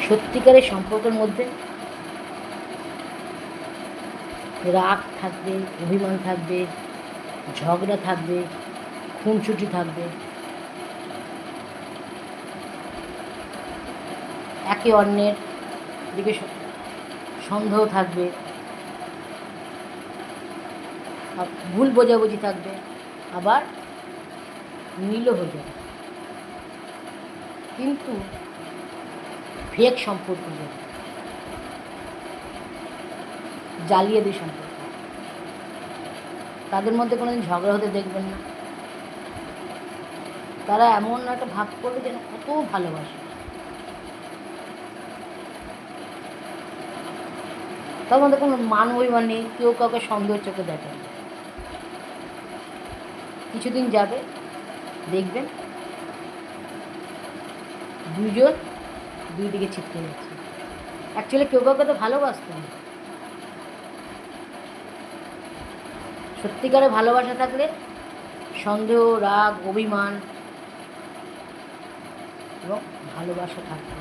সত্যিকারের সম্পর্কের মধ্যে রাগ থাকবে, অভিমান থাকবে, ঝগড়া থাকবে, খুনসুটি থাকবে, একে অন্যের দিকে সন্দেহ থাকবে, ভুল বোঝাবুঝি থাকবে, আবার মিলও হয়ে যাবে। কিন্তু ফেক সম্পর্ক যাবে, জালিয়াতি সম্পর্ক, তাদের মধ্যে কোনোদিন ঝগড়া হতে দেখবেন না। তারা এমন একটা ভাব করবে যেন কত ভালোবাসে। তার মধ্যে কোনো মান অভিমান নেই, কেউ কাউকে সন্দেহের চোখে দেখে না। কিছুদিন যাবে, দেখবেন দুজন দুই দিকে ছিটকে যাচ্ছে। অ্যাকচুয়ালি কেউ কাউকে তো ভালোবাসতে না। সত্যিকারে ভালোবাসা থাকলে সন্দেহ, রাগ, অভিমান এবং ভালোবাসা থাকবে।